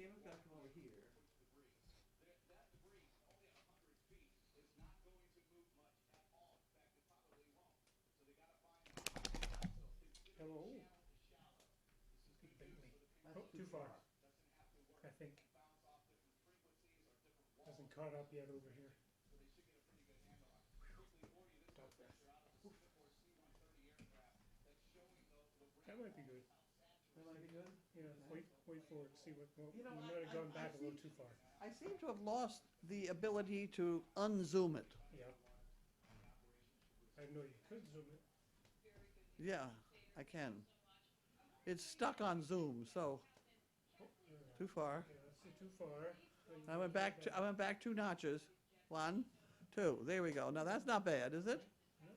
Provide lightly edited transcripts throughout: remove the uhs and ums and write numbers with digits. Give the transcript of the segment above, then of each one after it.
camera's gotta come over here. Hello. Big Bentley. That's Oh, too far. I think. Hasn't caught up yet over here. Stop that. Oof. That might be good. That might be good. Yeah, Okay. wait for it. See what. Well, You know, you might have gone back a little too far. I seem to have lost the ability to unzoom it. Yeah. I know you could zoom it. Yeah, I can. It's stuck on Zoom, so Oh, too far. yeah, that's too far. I went back 2 notches. 1, 2. There we go. Now that's not bad, is it? No.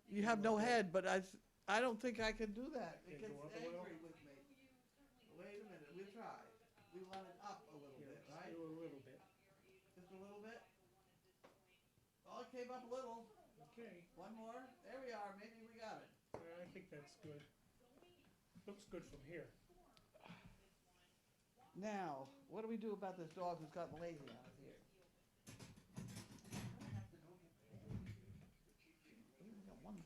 You have no head, but I don't think I can do that. It Yeah, gets go up a little. angry with me. Wait a minute. We'll try. We want it up a little Yeah, bit, just right? do a little bit. Just a little bit. Oh, it came up a little. Okay. One more. There we are. Maybe we got it. I think that's good. Looks good from here. Now, what do we do about this dog who's gotten lazy on us here? We only got one.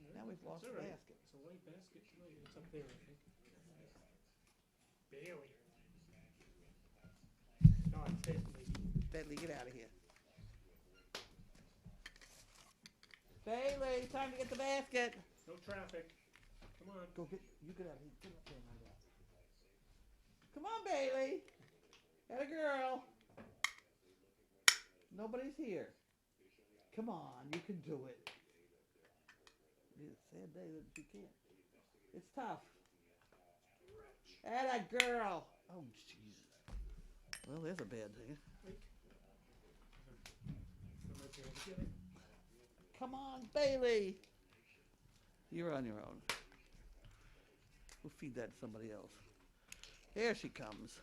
Yeah, Now we've that's lost all the right. basket. It's a light basket tonight. It's up there, I think. Barely. No, it's definitely. Bentley, get out of here. Bailey, time to get the basket. No traffic. Come on. Go get, you get out of here. Get up there, my dad. Come on, Bailey. Got a girl. Nobody's here. Come on, you can do it. It's a sad day that you can't. It's tough. And a girl. Oh, Jesus. Well, there's a bad thing. Wait. I might be able to get it. Come on, Bailey. You're on your own. We'll feed that to somebody else. Here she comes.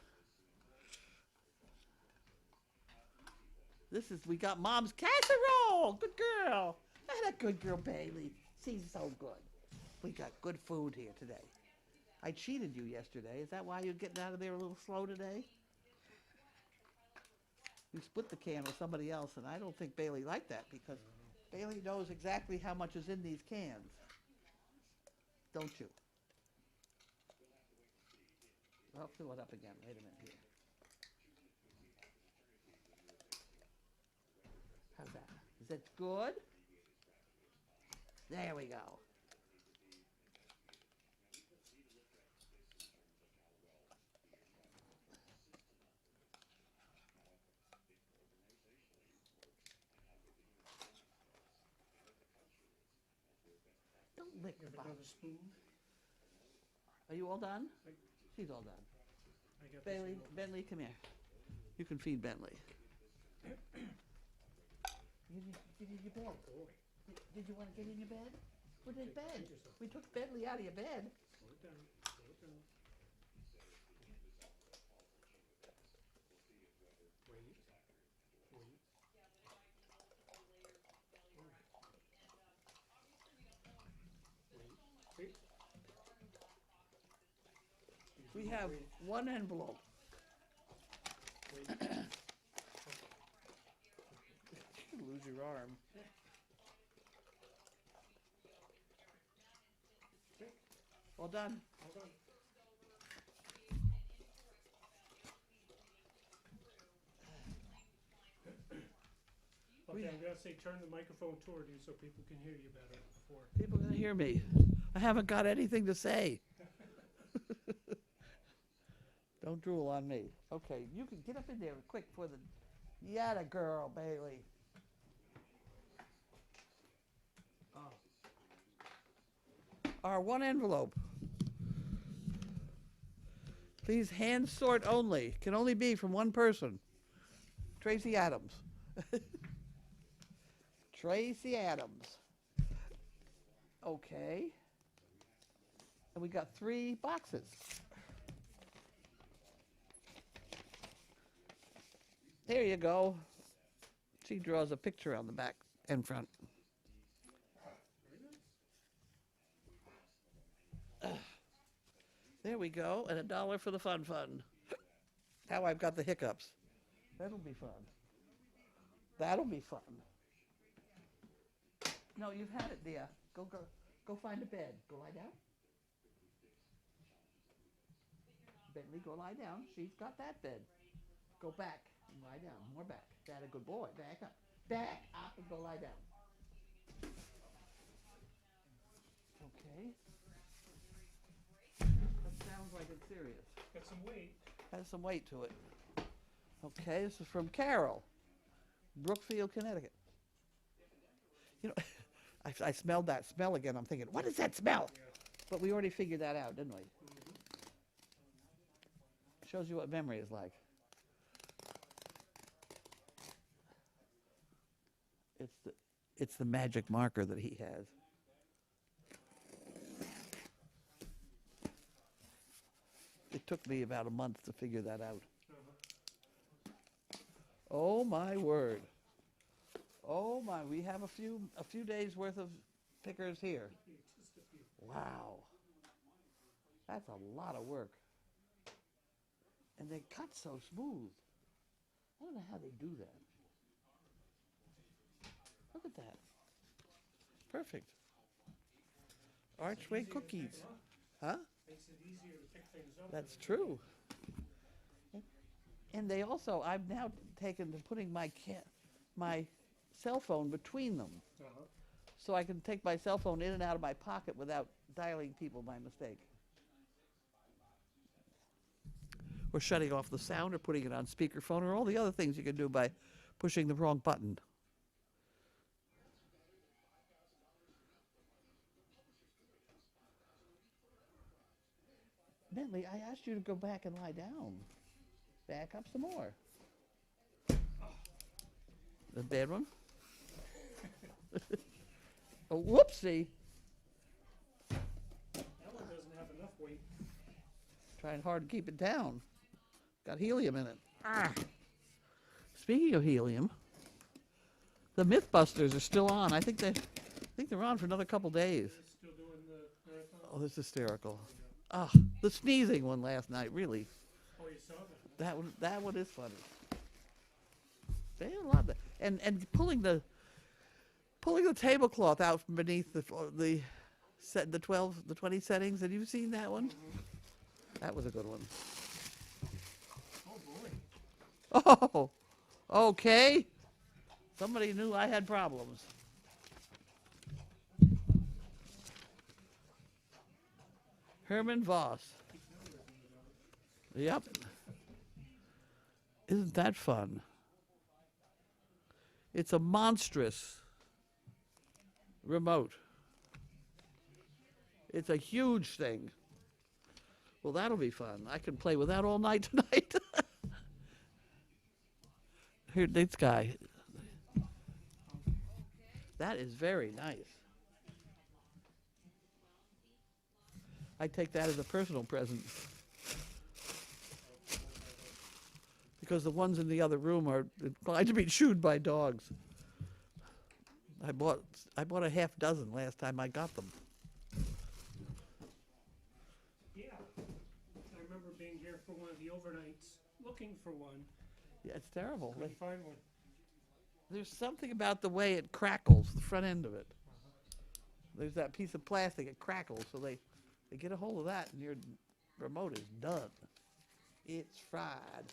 We got Mom's casserole. Good girl. And a good girl, Bailey. She's so good. We got good food here today. I cheated you yesterday. Is that why you're getting out of there a little slow today? You split the can with somebody else, and I don't think Bailey liked that because Bailey knows exactly how much is in these cans. Don't you? I'll fill it up again. Wait a minute here. How's that? Is that good? There we go. Don't lick You the have bottom. another spoon? Are you all done? I- She's all done. I got Bailey, this one. Bentley, come here. You can feed Bentley. Get in your bed. Oh, boy. Did you want to get in your bed? Put in Feed bed. yourself. We took Bentley out of your bed. Slow it down. Slow it down. Wait. Wait. Wait. We have one envelope. Wait. You lose your arm. Okay. All done. Hold on. Okay, I'm gonna say turn the microphone toward you so people can hear you better before. People are going to hear me. I haven't got anything to say. Don't drool on me. Okay, you can get up in there quick for the yatta girl, Bailey. Our one envelope. Please hand sort only. Can only be from one person. Tracy Adams. Tracy Adams. Okay. And we got 3 boxes. There you go. She draws a picture on the back and front. There we go. And $1 for the fun fund. Now I've got the hiccups. That'll be fun. That'll be fun. No, you've had it, dear. Go find a bed. Go lie down. Bentley, go lie down. She's got that bed. Go back and lie down. More back. That a good boy. Back up. Back up and go lie down. Okay. That sounds like it's serious. Got some weight. Has some weight to it. Okay, this is from Carol, Brookfield, Connecticut. You know, I smelled that smell again. I'm thinking, what is that smell? Yeah. But we already figured that out, didn't we? Shows you what memory is like. It's the magic marker that he has. It took me about a month to figure that out. Oh my word. Oh my, we have a few days worth of pickers here. Just a few. Wow. That's a lot of work. And they cut so smooth. I don't know how they do that. Look at that. Perfect. Archway Easier to pick cookies. 'em up. Huh? Makes it easier to pick things up. That's true. And they also, I've now taken to putting my cell phone between them. Uh-huh. So I can take my cell phone in and out of my pocket without dialing people by mistake. Or shutting off the sound or putting it on speakerphone or all the other things you can do by pushing the wrong button. Bentley, I asked you to go back and lie down. Back up some more. The bad one? Oh, whoopsie. That one doesn't have enough weight. Trying hard to keep it down. Got helium in it. Ah. Speaking of helium, the Mythbusters are still on. I think they're on for another couple days. They're still doing the marathon. Oh, this is hysterical. Ah, the sneezing one last night, really. Oh, you saw that? That one is funny. They had a lot of that. And pulling the tablecloth out from beneath the 20 settings. Have you seen that one? That was a good one. Oh, boy. Oh, okay. Somebody knew I had problems. Herman Voss. Yep. Isn't that fun? It's a monstrous remote. It's a huge thing. Well, that'll be fun. I can play with that all night tonight. Here, this guy. That is very nice. I take that as a personal present. Because the ones in the other room are inclined to be chewed by dogs. I bought a half dozen last time I got them. Yeah. I remember being here for one of the overnights, looking for one. Yeah, it's terrible. Couldn't find one. There's something about the way it crackles, the front end of it. There's that piece of plastic, it crackles, so they get a hold of that and your remote is done. It's fried.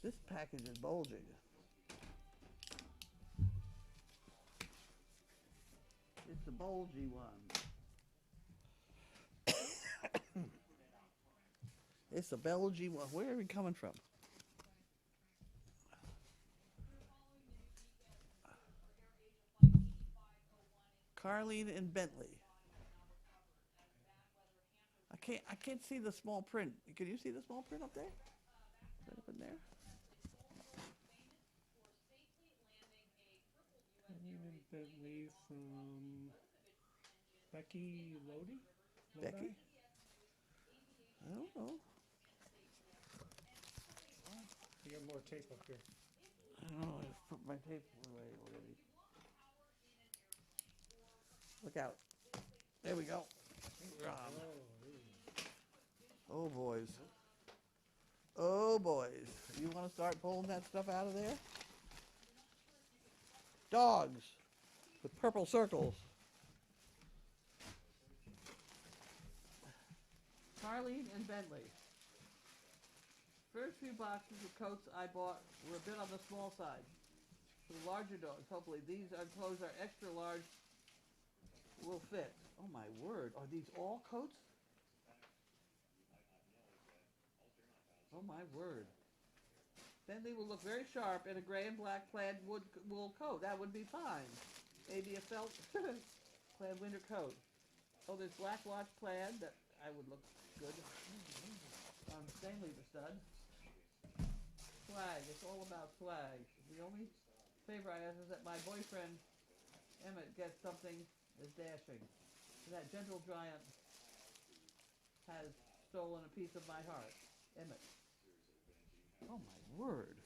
This package is bulging. It's a bulgy one. It's a bulgy one. Where are we coming from? Carlene and Bentley. I can't see the small print. Can you see the small print up there? Is that up in there? Carlene and Bentley from Becky Lodi? Becky? I don't know. You got more tape up here. Oh, I just put my tape away already. Look out. There we go. Oh, boys. Oh, boys. You want to start pulling that stuff out of there? Dogs with purple circles. Carlene and Bentley. First few boxes of coats I bought were a bit on the small side. For the larger dogs, hopefully. These clothes are extra large, will fit. Oh my word, are these all coats? Oh my word. Bentley will look very sharp in a gray and black plaid wool coat. That would be fine. Maybe a felt plaid winter coat. Oh, there's black watch plaid that I would look good on Stanley the stud. Swag, it's all about swag. The only favor I ask is that my boyfriend Emmett gets something as dashing. That gentle giant has stolen a piece of my heart. Emmett. Oh my word.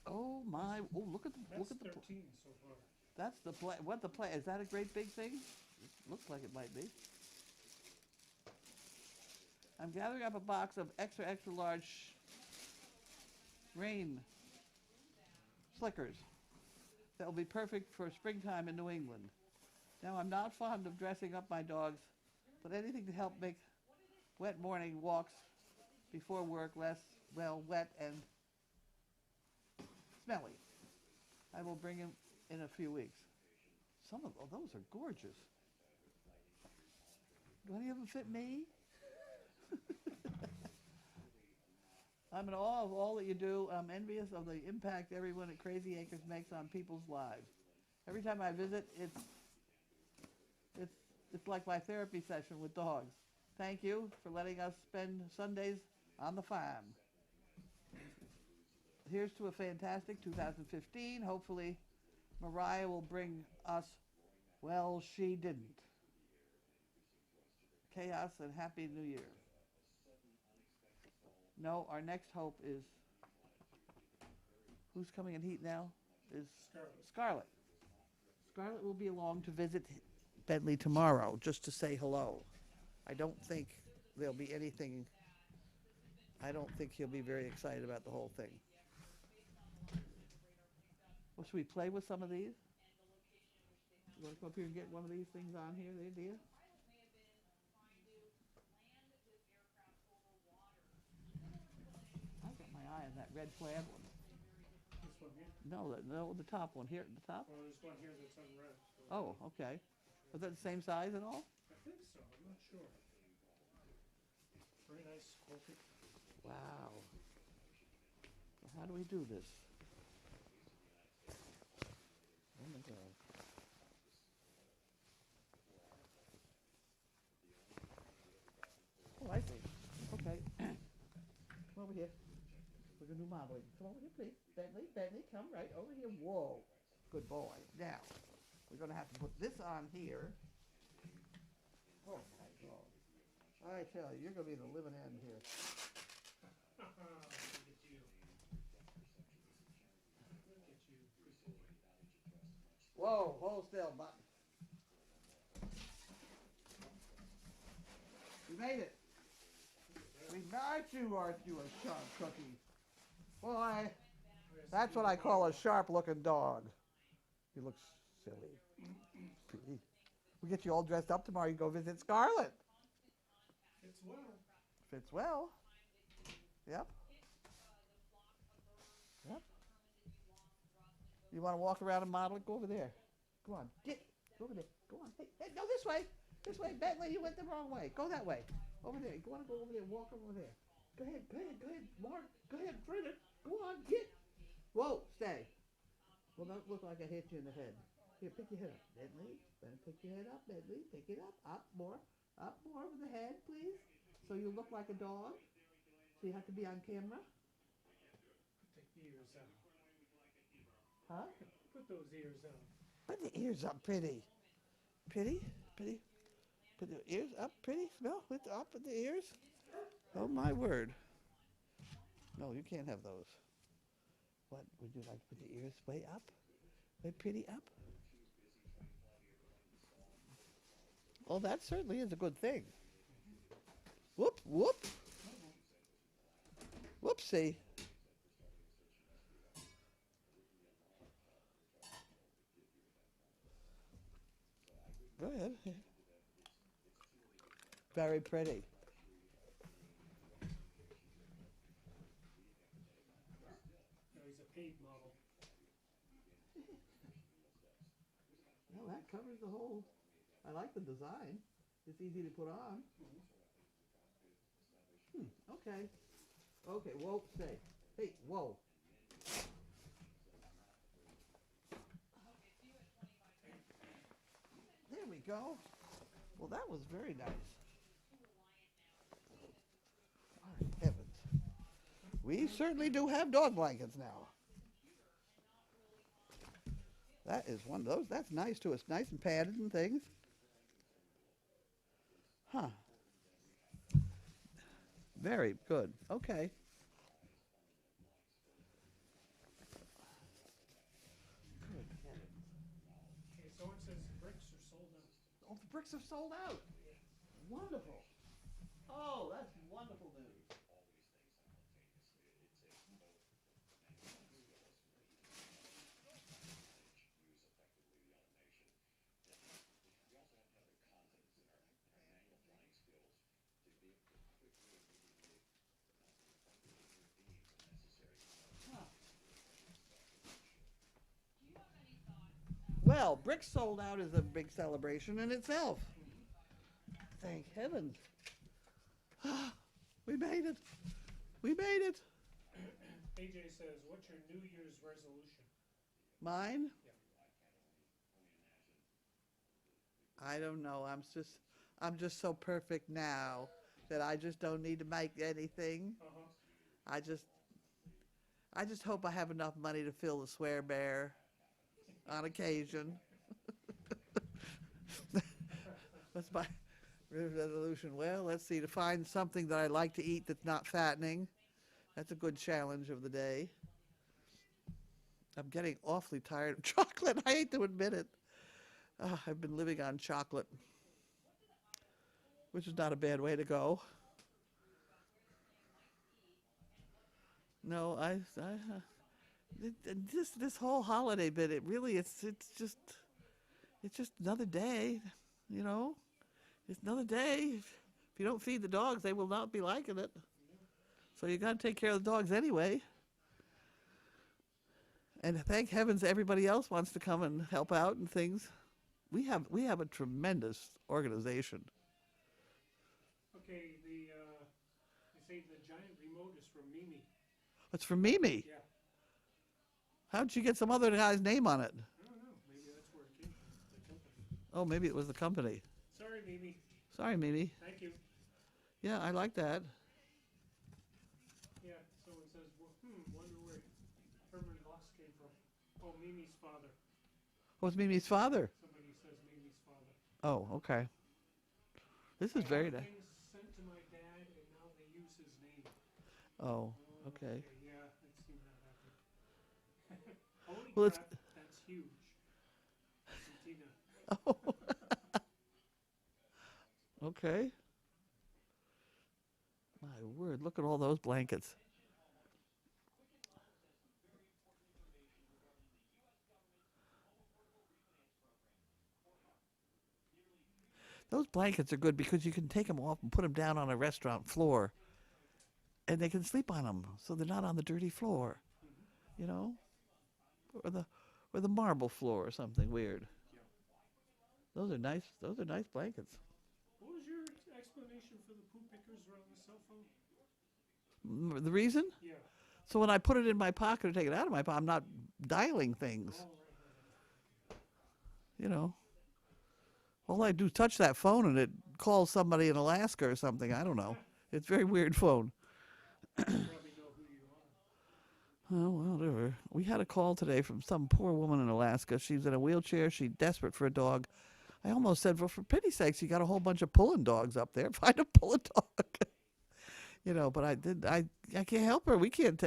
Oh my, oh look at the, That's look at the, 13 so far. that's the play, what the play, is that a great big thing? It looks like it might be. I'm gathering up a box of extra, extra large rain slickers that will be perfect for springtime in New England. Now, I'm not fond of dressing up my dogs, but anything to help make wet morning walks before work less, well, wet and smelly. I will bring him in a few weeks. Some of those are gorgeous. Do any of them fit me? I'm in awe of all that you do. I'm envious of the impact everyone at Crazy Acres makes on people's lives. Every time I visit, it's like my therapy session with dogs. Thank you for letting us spend Sundays on the farm. Here's to a fantastic 2015. Hopefully, Mariah will bring us, well, she didn't. Chaos and Happy New Year. No, our next hope is, who's coming in heat now? Is Scarlett. Scarlett will be along to visit Bentley tomorrow, just to say hello. I don't think there'll be anything, I don't think he'll be very excited about the whole thing. Well, should we play with some of these? You want to come up here and get one of these things on here, there, dear? I've got my eye on that red plaid one. This one here? No, the top one here at the top. Well, there's one here that's unwrapped. So Oh, okay. Was that the same size and all? I think so. I'm not sure. Very nice quality. Wow. Well, how do we do this? Oh my God. Oh, I see. Okay. Come over here. We're going to do modeling. Come over here, please. Bentley, come right over here. Whoa. Good boy. Now, we're going to have to put this on here. Oh, my God. I tell you, you're going to be the living end here. Look at you. Look at you. Good boy. Whoa, hold still, button. We made it. We got you, aren't you, a sharp cookie? Boy, that's what I call a sharp-looking dog. He looks silly. We get you all dressed up tomorrow. You go visit Scarlett. Fits well. Fits well. Yep. Yep. You want to walk around and model it? Go over there. Go on. Go over there. Go on. Hey, no, this way. This way. Bentley, you went the wrong way. Go that way. Over there. You want to go over there? Walk over there. Go ahead. Mark, go ahead. Print it. Go on. Get. Whoa, stay. Well, don't look like I hit you in the head. Here, pick your head up. Bentley, pick your head up, Bentley. Pick it up. Up more with the head, please. So you look like a dog. So you have to be on camera. Put the ears out. Huh? Put those ears out. Put the ears up, pretty. Pretty. Put the ears up, pretty. Smell, with up with the ears. Oh, my word. No, you can't have those. What, would you like to put the ears way up? Way pretty up? Oh, that certainly is a good thing. Whoop, whoop. Whoopsie. Go ahead. Very pretty. No, he's a paid model. Well, that covers the whole. I like the design. It's easy to put on. Okay. Okay, whoa, say. Hey, whoa. There we go. Well, that was very nice. My heavens. We certainly do have dog blankets now. That is one of those. That's nice too. It's nice and padded and things. Huh. Very good. Okay. Good heavens. Okay, someone says bricks are sold out. Oh, the bricks are sold out. Wonderful. Oh, that's wonderful news. Huh. Well, bricks sold out is a big celebration in itself. Thank heavens. We made it. We made it. AJ says, what's your New Year's resolution? Mine? Yeah. I don't know. I'm just so perfect now that I just don't need to make anything. Uh-huh. I just hope I have enough money to fill the swear bear on occasion. That's my resolution. Well, let's see, to find something that I like to eat that's not fattening. That's a good challenge of the day. I'm getting awfully tired of chocolate. I hate to admit it. I've been living on chocolate, which is not a bad way to go. No, this whole holiday bit, it's just another day, you know. It's another day. If you don't feed the dogs, they will not be liking it. So you got to take care of the dogs anyway. And thank heavens everybody else wants to come and help out and things. We have a tremendous organization. Okay, they say the giant remote is from Mimi. It's for Mimi. Yeah. How'd she get some other guy's name on it? I don't know. Maybe that's where it came from. The company. Oh, maybe it was the company. Sorry, Mimi. Sorry, Mimi. Thank you. Yeah, I like that. Yeah, someone says, well, wonder where Herman Voss came from. Oh, Mimi's father. What's Mimi's father? Somebody says Mimi's father. Oh, okay. This is very nice. Things sent to my dad, and now they use his name. Oh, okay. Yeah, I've seen that happen. Holy Well, it's- crap, that's huge. Argentina. Oh. Okay. My word, look at all those blankets. Those blankets are good because you can take them off and put them down on a restaurant floor, and they can sleep on them, so they're not on the dirty floor, you know, or the marble floor or something weird. Those are nice. Those are nice blankets. What was your explanation for the poo pickers around the cell phone? The reason? Yeah. So when I put it in my pocket or take it out of my pocket, I'm not dialing things. Oh, right. You know. All I do is touch that phone and it calls somebody in Alaska or something. I don't know. It's a very weird phone. You probably know who you are. Oh, well, whatever. We had a call today from some poor woman in Alaska. She's in a wheelchair. She's desperate for a dog. I almost said, well, for pity's sakes, you got a whole bunch of pulling dogs up there. Find a pulling dog. You know, but I can't help her. We can't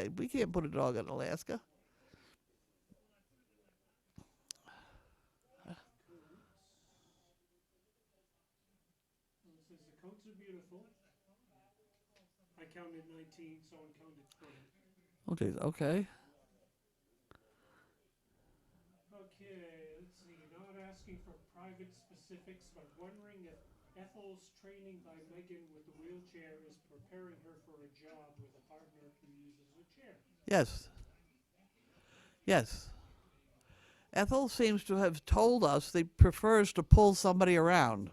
put a dog in Alaska. counted 19, someone counted 20. Oh, geez. Okay. Okay, let's see. Not asking for private specifics, but wondering if Ethel's training by Megan with the wheelchair is preparing her for a job with a partner who uses a chair. Yes. Yes. Ethel seems to have told us they prefers to pull somebody around.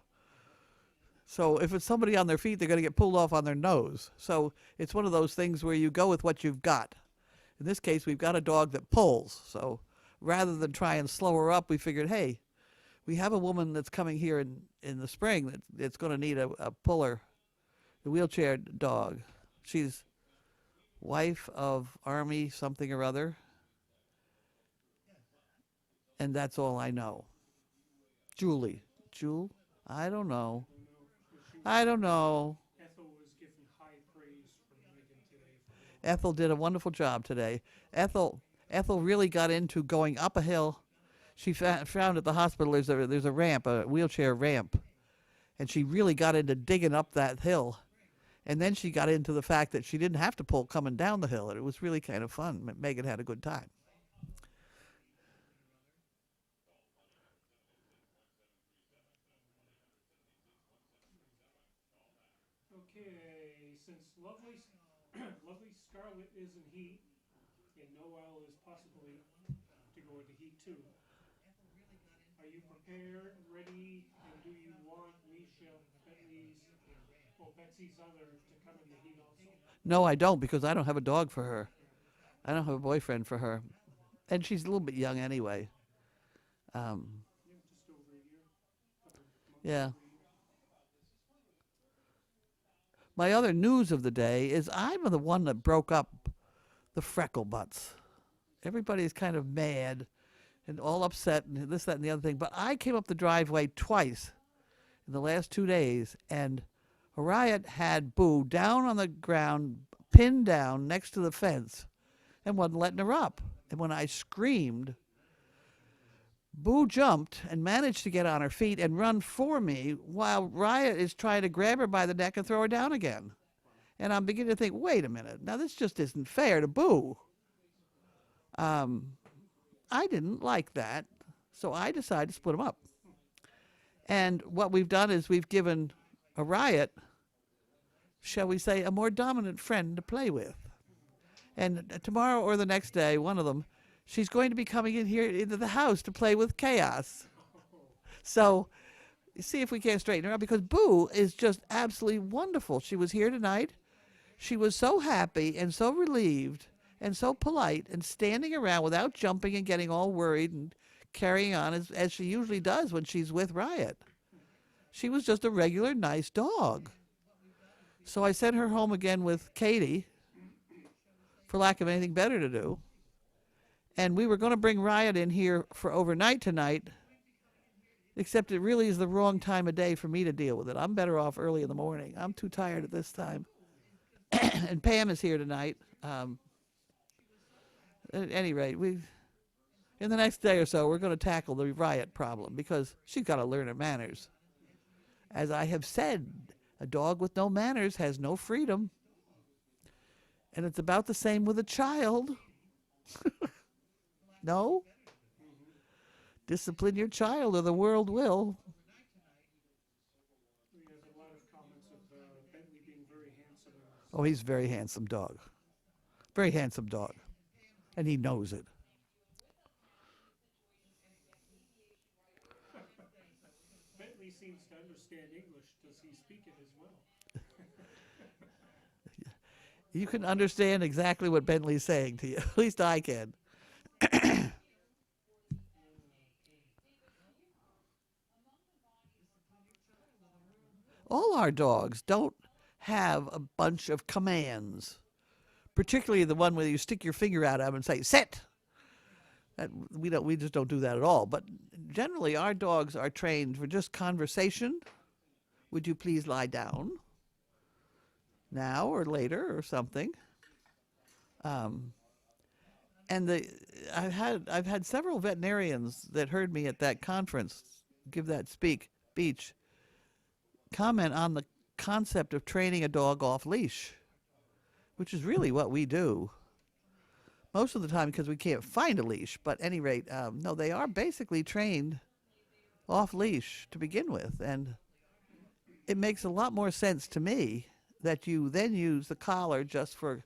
So if it's somebody on their feet, they're going to get pulled off on their nose. So it's one of those things where you go with what you've got. In this case, we've got a dog that pulls. So rather than try and slow her up, we figured, hey, we have a woman that's coming here in the spring that's going to need a puller, a wheelchair dog. She's wife of Army something or other. And that's all I know. Julie. Jewel? I don't know. I don't know. Ethel was given high praise from Megan today. Ethel did a wonderful job today. Ethel really got into going up a hill. She found at the hospital there's a ramp, a wheelchair ramp, and she really got into digging up that hill. And then she got into the fact that she didn't have to pull coming down the hill, and it was really kind of fun. Megan had a good time. Okay, since lovely, lovely Scarlet is in heat, and Noel is possibly to go into heat too, are you prepared, ready, and do you want Misha, Betsy's other, to come in the heat also? No, I don't, because I don't have a dog for her. I don't have a boyfriend for her. And she's a little bit young anyway. Yeah, just over a year. Couple months Yeah. over a year. My other news of the day is I'm the one that broke up the freckle butts. Everybody's kind of mad and all upset and this, that, and the other thing. But I came up the driveway twice in the last 2 days, and Harriet had Boo down on the ground, pinned down next to the fence, and wasn't letting her up. And when I screamed, Boo jumped and managed to get on her feet and run for me while Riot is trying to grab her by the neck and throw her down again. And I'm beginning to think, wait a minute, now this just isn't fair to Boo. I didn't like that, so I decided to split them up. And what we've done is we've given a Riot, shall we say, a more dominant friend to play with. And tomorrow or the next day, one of them, she's going to be coming in here into the house to play with Chaos. So see if we can't straighten her out, because Boo is just absolutely wonderful. She was here tonight. She was so happy and so relieved and so polite and standing around without jumping and getting all worried and carrying on as she usually does when she's with Riot. She was just a regular nice dog. So I sent her home again with Katie for lack of anything better to do. And we were going to bring Riot in here for overnight tonight, except it really is the wrong time of day for me to deal with it. I'm better off early in the morning. I'm too tired at this time. And Pam is here tonight. At any rate, in the next day or so, we're going to tackle the Riot problem, because she's got to learn her manners. As I have said, a dog with no manners has no freedom. And it's about the same with a child. No? Discipline your child or the world will. We have a lot of comments of Bentley being very handsome. Oh, he's a very handsome dog. Very handsome dog. And he knows it. Bentley seems to understand English. Does he speak it as well? You can understand exactly what Bentley's saying to you. At least I can. All our dogs don't have a bunch of commands, particularly the one where you stick your finger out at them and say, sit. We just don't do that at all. But generally, our dogs are trained for just conversation. Would you please lie down? Now or later or something. And I've had several veterinarians that heard me at that conference give that speech comment on the concept of training a dog off leash. which is really what we do most of the time because we can't find a leash. But at any rate, no, they are basically trained off leash to begin with, and it makes a lot more sense to me that you then use the collar just for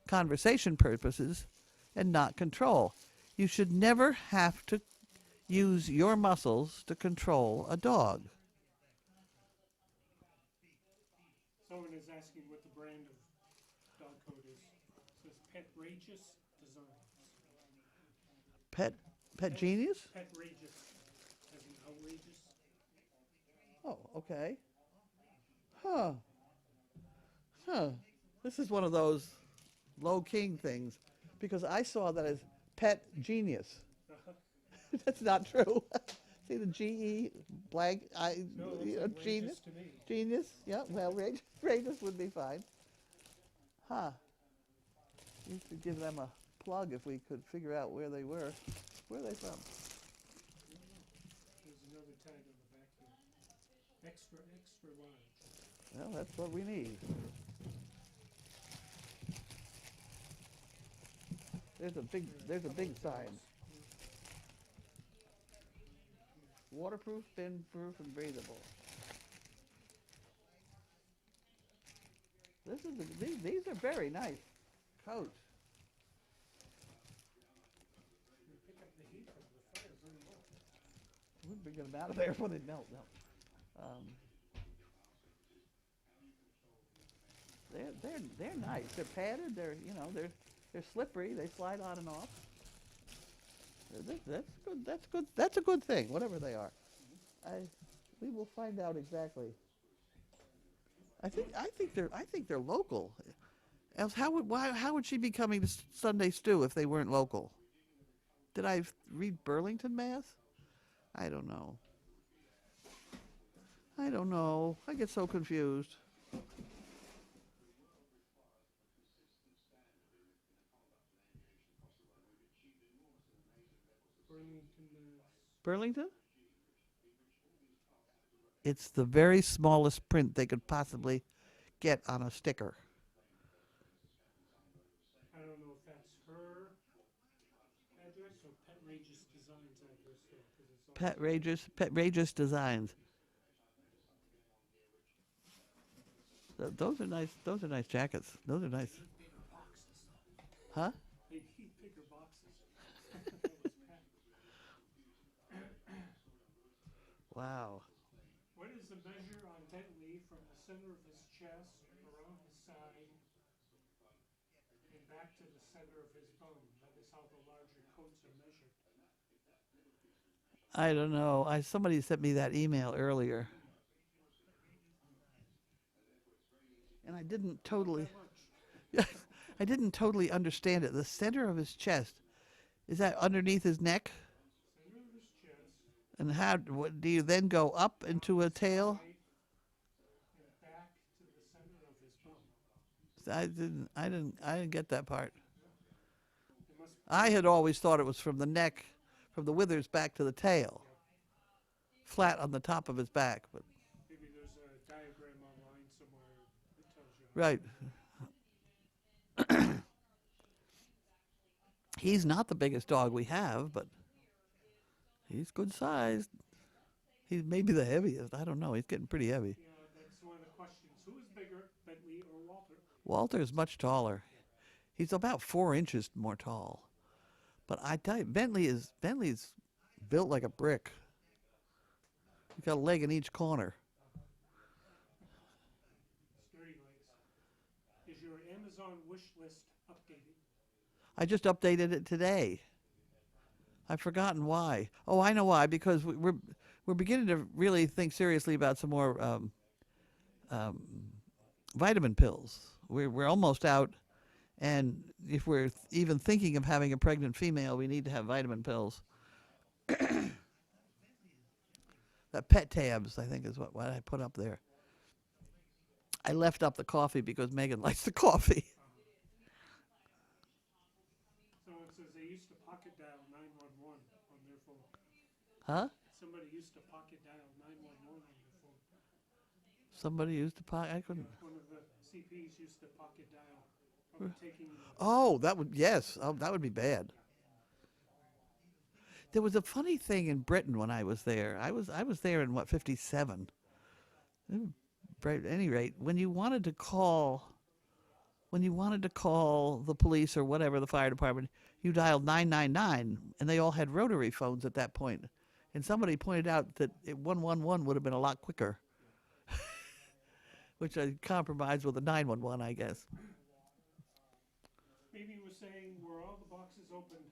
conversation purposes and not control. You should never have to use your muscles to control a dog. Someone is asking what the brand of dog coat is. It says Petrageous Designs. Pet Genius? Petrageous, as in outrageous. Oh, okay. Huh. Huh. This is one of those low king things because I saw that as Pet Genius. That's not true. See the GE blank I No, it you know, looks like genius. outrageous to me. Genius. Yeah, well, Rageous would be fine. Huh. We should give them a plug if we could figure out where they were. Where are they from? There's another tag on the back here. Extra, extra large. Well, that's what we need. There's a big sign. Waterproof, spin-proof, and breathable. These are very nice coats. You pick up the heat from the fire very well. Wouldn't be get them out of there when they melt. No. They're nice. They're padded. They're slippery. They slide on and off. That's good. That's good. That's a good thing. Whatever they are, we will find out exactly. I think they're local. Else, how would she be coming to Sunday Stew if they weren't local? Did I read Burlington, Mass? I don't know. I get so confused. Burlington? It's the very smallest print they could possibly get on a sticker. I don't know if that's her address or Petrageous Designs address though, 'cause it's all Petrageous Designs. Those are nice. Those are nice jackets. Those are nice. bigger boxes. Huh? They need bigger boxes. That was packed. Wow. What is the measure on Bentley from the center of his chest, around his side, and back to the center of his bone? That is how the larger coats are measured. I don't know. Somebody sent me that email earlier, and I didn't totally. That much. I didn't totally understand it. The center of his chest, is that underneath his neck? Center of his chest. And do you then go up into a tail? Side, and back to the center of his bone. I didn't get that part. It must I had always thought it was from the neck, from the withers back to the tail, flat on the top of his back. But maybe there's a diagram online somewhere that tells you. right. He's not the biggest dog we have, but he's good sized. He's maybe the heaviest. I don't know. He's getting pretty heavy. Yeah, that's one of the questions. Who is bigger, Bentley or Walter? Walter is much taller. He's about 4 inches more tall. But I tell you, Bentley's built like a brick. He's got a leg in each corner. Sturdy legs. Is your Amazon wish list updated? I just updated it today. I've forgotten why. Oh, I know why. Because we're beginning to really think seriously about some more vitamin pills. We're almost out, and if we're even thinking of having a pregnant female, we need to have vitamin pills. That Pet Tabs, I think, is what I put up there. I left up the coffee because Megan likes the coffee. Someone says they used to pocket dial 911 on their phone. Huh? Somebody used to pocket dial 911 on their phone. Somebody used to I couldn't. One of the CPs used to pocket dial of taking the Oh, that would, yes. Oh, that would be bad. There was a funny thing in Britain when I was there. I was there in what, 57. At any rate, when you wanted to call the police or whatever, the fire department, you dialed 999, and they all had rotary phones at that point. And somebody pointed out that 111 would have been a lot quicker, which I compromised with a 911, I guess. Maybe you were saying were all the boxes opened?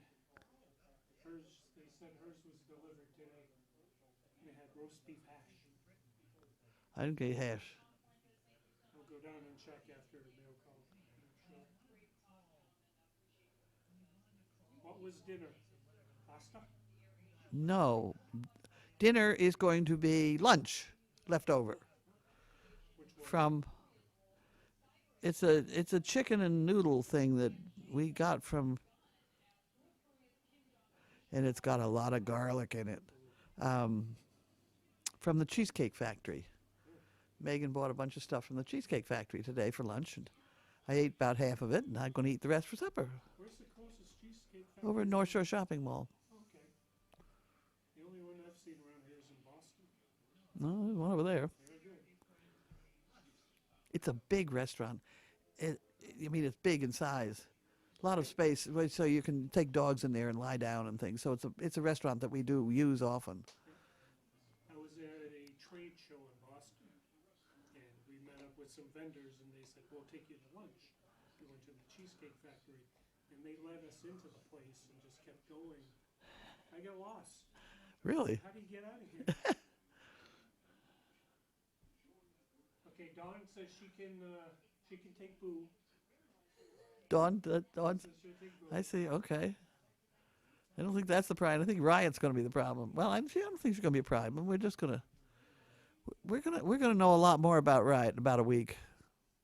Hers, they said hers was delivered today. They had roast beef hash. I didn't get hash. I'll go down and check after the mail call. Make sure. What was dinner? Pasta? No. Dinner is going to be lunch left over Which one? from. It's a chicken and noodle thing that we got from, and it's got a lot of garlic in it, from the Cheesecake Factory. Megan bought a bunch of stuff from the Cheesecake Factory today for lunch, and I ate about half of it, and I'm going to eat the rest for supper Where's the closest cheesecake factory? over at North Shore Shopping Mall. Okay. The only one I've seen around here is in Boston. No, there's one over there. Very good. It's a big restaurant. I mean, it's big in size. A lot of space, so you can take dogs in there and lie down and things. So it's a restaurant that we do use often. I was at a trade show in Boston, and we met up with some vendors, and they said, we'll take you to lunch. We went to the Cheesecake Factory, and they led us into the place and just kept going. I got lost. Really? How do you get out of here? Okay, Dawn says she can take Boo. Dawn, Says she'll take Boo. I see. Okay. I don't think that's the problem. I think Riot's going to be the problem. Well, I don't think she's going to be a problem. We're gonna know a lot more about Riot in about a week.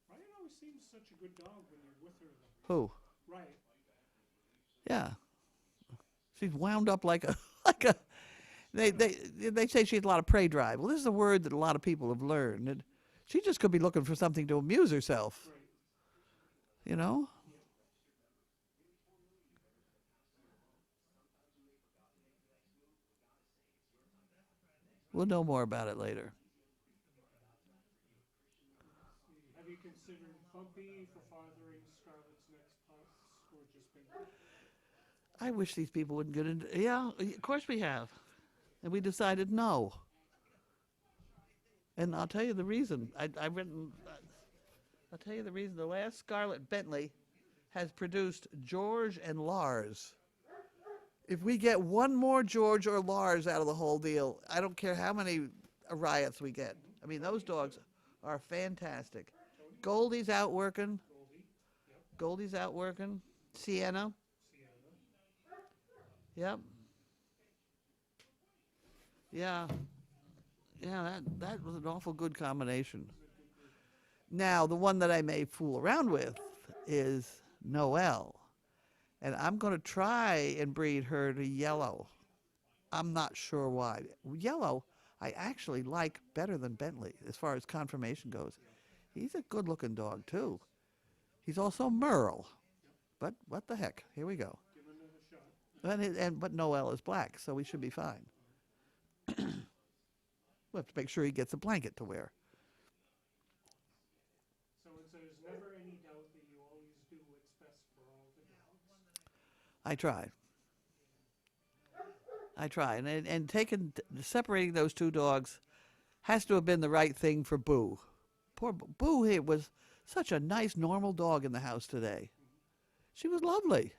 Ryan always seems such a good dog when you're with her. Who? Right. Yeah. She's wound up like a like a. They say she has a lot of prey drive. Well, this is a word that a lot of people have learned. And she just could be looking for something to amuse herself. Right. You know. We'll know more about it later. Have you considered Bumpy for fathering Scarlett's next pups, or just been? I wish these people wouldn't get into. Yeah, of course we have, and we decided no. And I'll tell you the reason. I'll tell you the reason. The last Scarlett Bentley has produced George and Lars. If we get one more George or Lars out of the whole deal, I don't care how many Riots we get. I mean, those dogs are fantastic. Goldie's out working. Goldie's out working. Sienna. Yep. Yeah. Yeah, that was an awful good combination. Now, the one that I may fool around with is Noelle. And I'm going to try and breed her to Yellow. I'm not sure why. Yellow, I actually like better than Bentley as far as conformation goes. He's a good-looking dog, too. He's also Merle. But what the heck? Here we go. Give him another shot. But Noelle is black, so we should be fine. We'll have to make sure he gets a blanket to wear. So there's never any doubt that you always do what's best for all the dogs. I try. And separating those two dogs has to have been the right thing for Boo. Poor Boo here was such a nice, normal dog in the house today. She was lovely.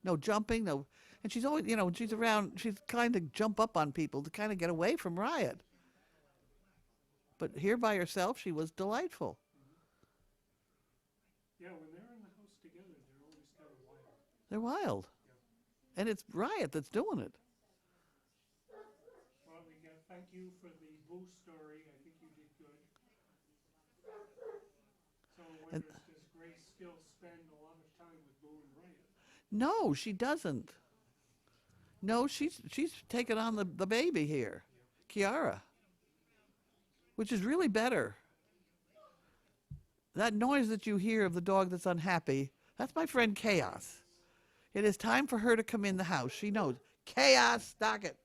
No jumping, no. And she's always, when she's around, she's trying to jump up on people to kind of get away from Riot. But here by herself, she was delightful. Yeah, when they're in the house together, they're always kind of wild. They're wild. And it's Riot that's doing it. Well, thank you for the Boo story. I think you did good. So I wonder does Grace still spend a lot of time with Boo and Riot? No, she doesn't. No, she's taken on the baby here, Kiara, which is really better. That noise that you hear of the dog that's unhappy, That's my friend Chaos. It is time for her to come in the house. She knows. Chaos, stock it.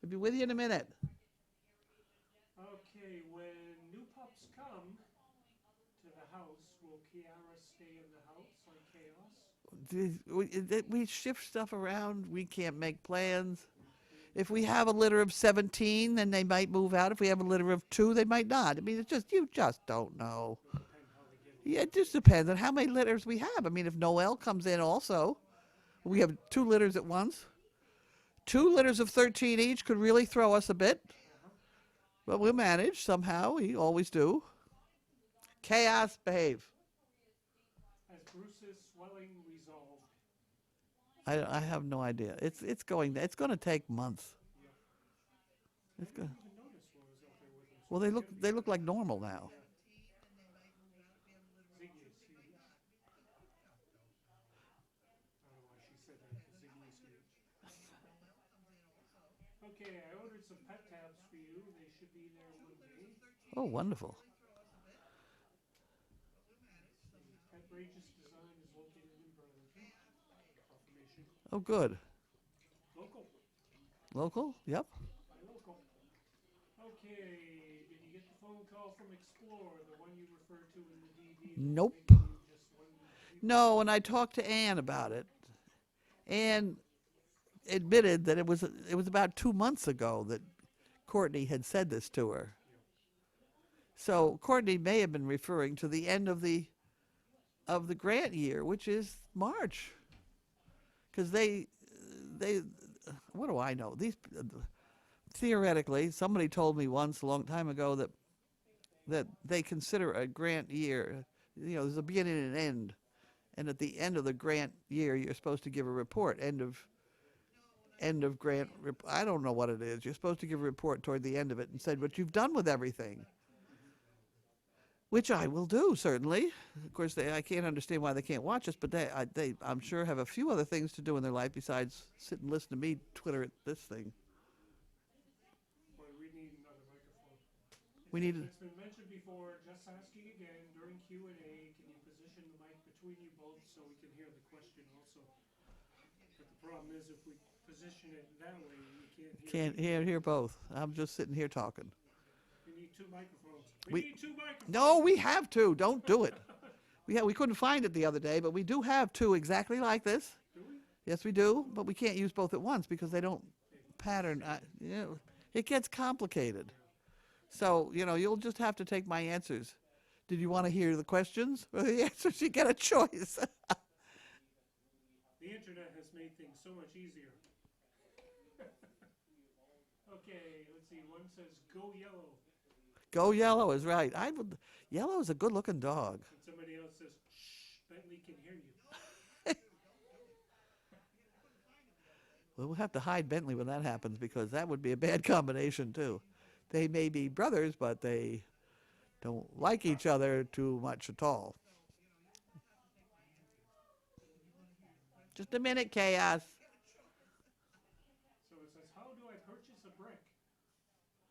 I'll be with you in a minute. Okay, when new pups come to the house, will Kiara stay in the house like Chaos? We shift stuff around. We can't make plans. If we have a litter of 17, then they might move out. If we have a litter of 2, they might not. I mean, it's just, you just don't know. It'll depend how they get along. Yeah, it just depends on how many litters we have. I mean, if Noel comes in also, we have 2 litters at once. 2 litters of 13 each could really throw us a bit. But we'll manage somehow. We always do. Chaos, behave. Has Bruce's swelling resolved? I have no idea. It's going to take months. It's I go- didn't even notice when I was out there with him. well, they look like normal now. Ziggy is huge. I don't know why she said that, but Ziggy is huge. Okay, I ordered some pet tabs for you. They should be there Monday. Oh, wonderful. Pet Rageous Design is located in Burlington. Confirmation. Oh, good. Local. Local? Yep. Buy local. Okay, did you get the phone call from Explore, the one you referred to in the DD? that was Nope. making you just one- No, and I talked to Ann about it. Ann admitted that it was about 2 months ago that Courtney had said this to her. So Courtney may have been referring to the end of the grant year, which is March, because they what do I know? These theoretically, somebody told me once a long time ago that they consider a grant year. There's a beginning and an end, and at the end of the grant year, you're supposed to give a report. End of grant. I don't know what it is. You're supposed to give a report toward the end of it and said what you've done with everything, which I will do certainly. Of course, I can't understand why they can't watch us, but they I'm sure have a few other things to do in their life besides sit and listen to me twitter at this thing. Boy, we need another microphone. We need. It's been mentioned before, just asking again, during Q&A, can you position the mic between you both so we can hear the question also? But the problem is if we position it that way, you can't hear. Can't hear both. I'm just sitting here talking. We need 2 microphones. We- We need 2 microphones. No, we have two. Don't do it. We couldn't find it the other day, but we do have 2 exactly like this. Do we? Yes, we do, but we can't use both at once because they don't pattern. It gets complicated. So, you'll just have to take my answers. Did you want to hear the questions or the answers? You get a choice. The internet has made things so much easier. Okay, let's see. One says, go yellow. Go yellow is right. Yellow is a good-looking dog. And somebody else says, shh, Bentley can hear you. Well, we'll have to hide Bentley when that happens because that would be a bad combination too. They may be brothers, but they don't like each other too much at all. Just a minute, Chaos. So it says, how do I purchase a brick?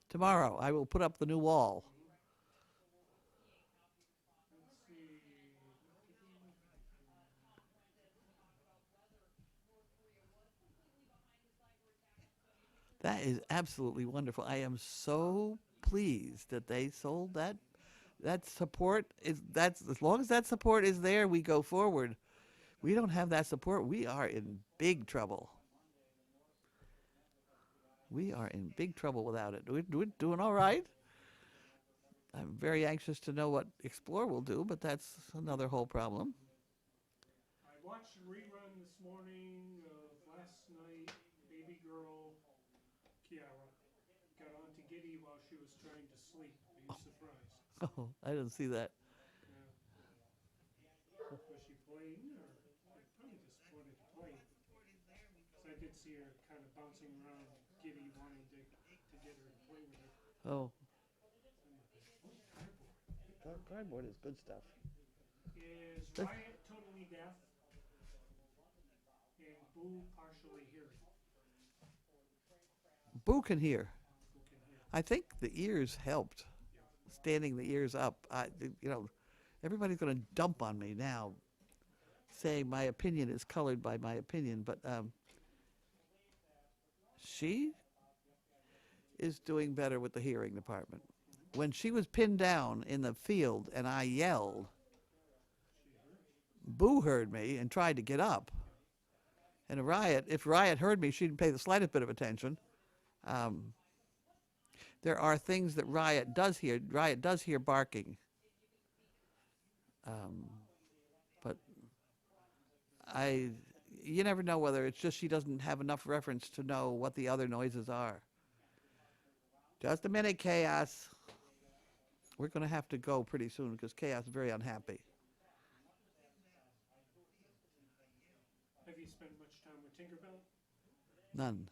Tomorrow I will put up the new wall. Let's see. That is absolutely wonderful. I am so pleased that they sold that. That support that's as long as that support is there, we go forward. We don't have that support, we are in big trouble. We are in big trouble without it. We're doing all right. I'm very anxious to know what Explore will do, but that's another whole problem. I watched a rerun this morning of last night. Baby girl Kiara got on to Giddy while she was trying to sleep. Are you surprised? Oh, I didn't see that. Yeah. Was she playing or probably just wanted to play? 'Cause I did see her kind of bouncing around Giddy wanting to get her to play with her. Oh, Cardboard. cardboard is good stuff. Is That's- Riot totally deaf? And Boo partially hearing? Boo can hear. Who can hear? I think the ears helped. Standing the ears up. Everybody's going to dump on me now, saying my opinion is colored by my opinion, but she is doing better with the hearing department. When she was pinned down in the field and I yelled, Boo heard me and tried to get up. And if Riot heard me, she didn't pay the slightest bit of attention. There are things that Riot does hear. Riot does hear barking. But you never know whether it's just she doesn't have enough reference to know what the other noises are. Just a minute, Chaos. We're going to have to go pretty soon because Chaos is very unhappy. Have you spent much time with Tinkerbell? None.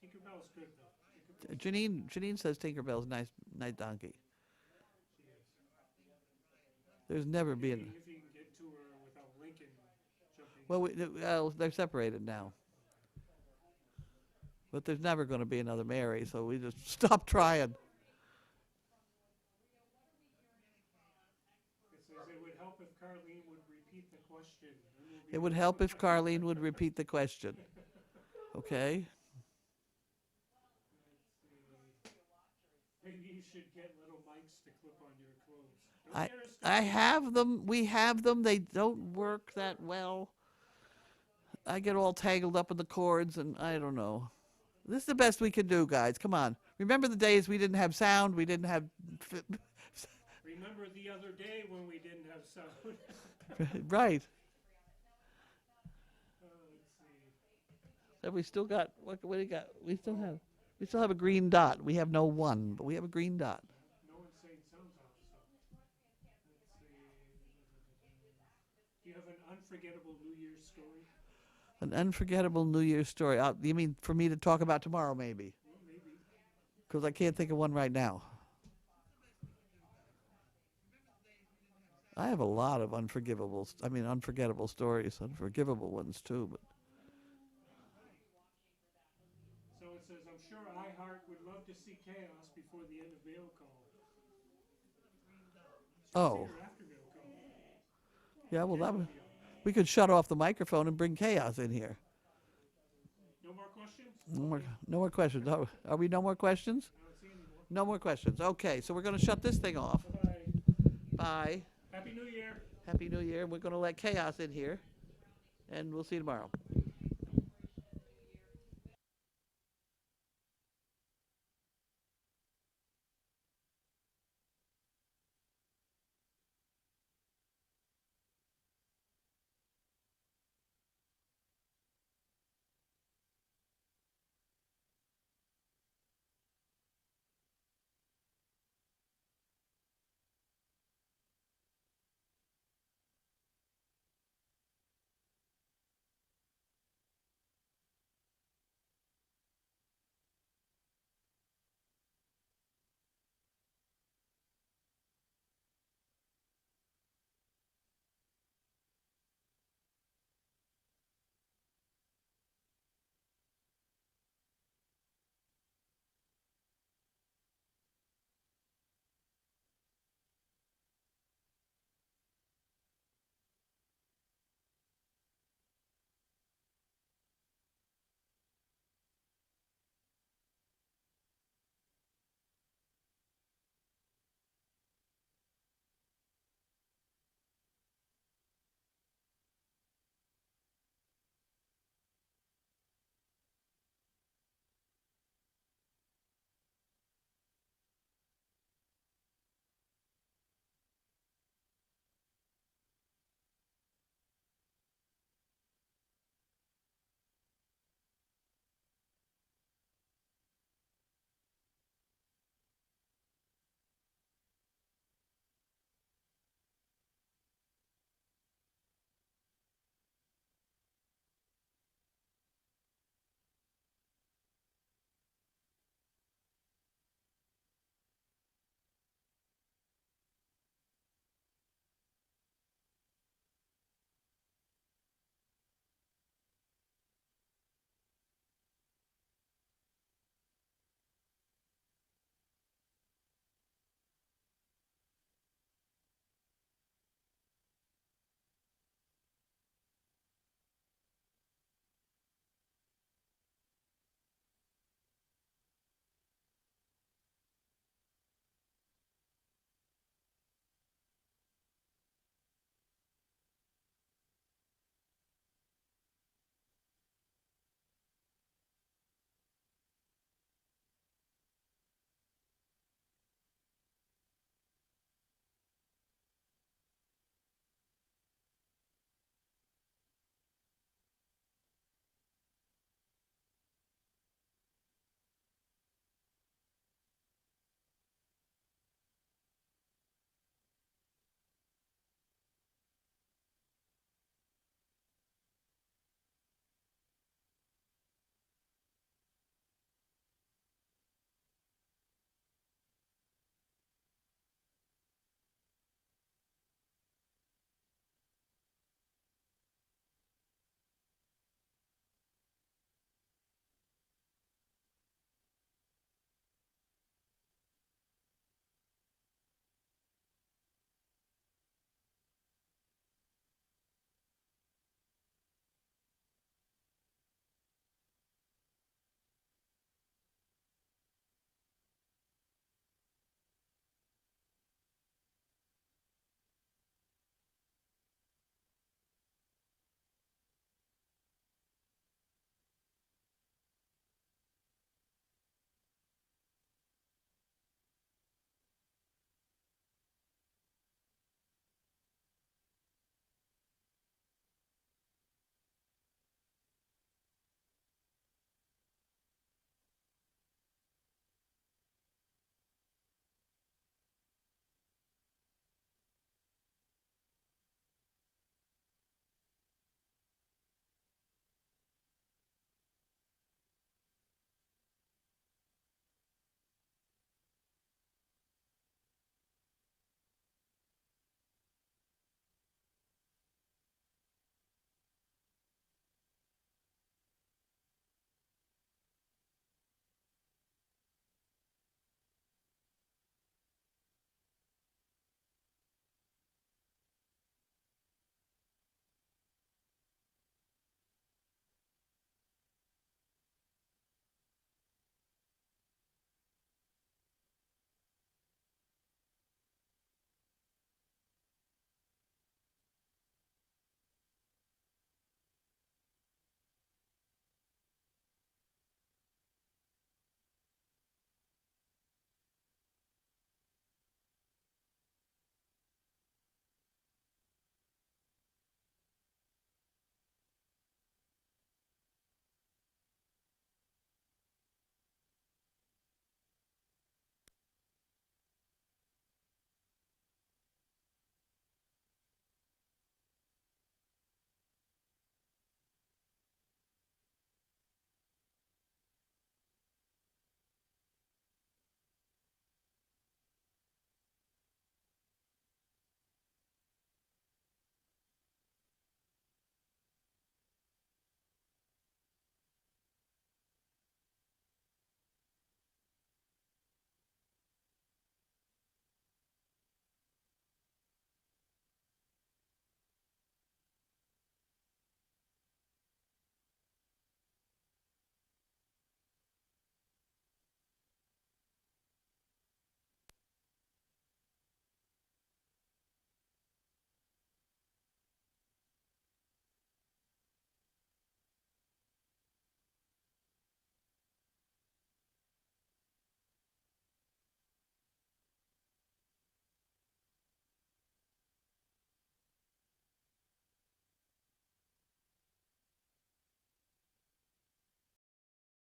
Tinkerbell's good though. Janine says Tinkerbell's nice donkey. She is. There's never If been. you can get to her without Lincoln jumping. Well, they're separated now. But there's never going to be another Mary, so we just stop trying. It says it would help if Carlene would repeat the question. It would help if Carlene would repeat the question. Okay? Maybe you should get little mics to clip on your clothes. Don't get her I started. have them. We have them. They don't work that well. I get all tangled up in the cords, and I don't know. This is the best we can do, guys. Come on. Remember the days we didn't have sound? We didn't have... Remember the other day when we didn't have sound? Right. Let's see. And we still got... What do you got? We still have a green dot. We have no one, but we have a green dot. No one's saying sounds off, so. Let's see. Do you have an unforgettable New Year's story? An unforgettable New Year's story. You mean for me to talk about tomorrow, maybe? Well, maybe. Because I can't think of one right now. I have a lot of unforgettable stories, unforgivable ones too. But So it says, I'm sure iHeart would love to see Chaos before the end of mail call. oh, See her after mail call. yeah. Well, we could shut off the microphone and bring Chaos in here. No more questions? No more questions. Are we no more questions? I don't see any more. No more questions. Okay, so we're going to shut this thing off. Bye-bye. Bye. Happy New Year. Happy New Year. We're going to let Chaos in here, and we'll see you tomorrow.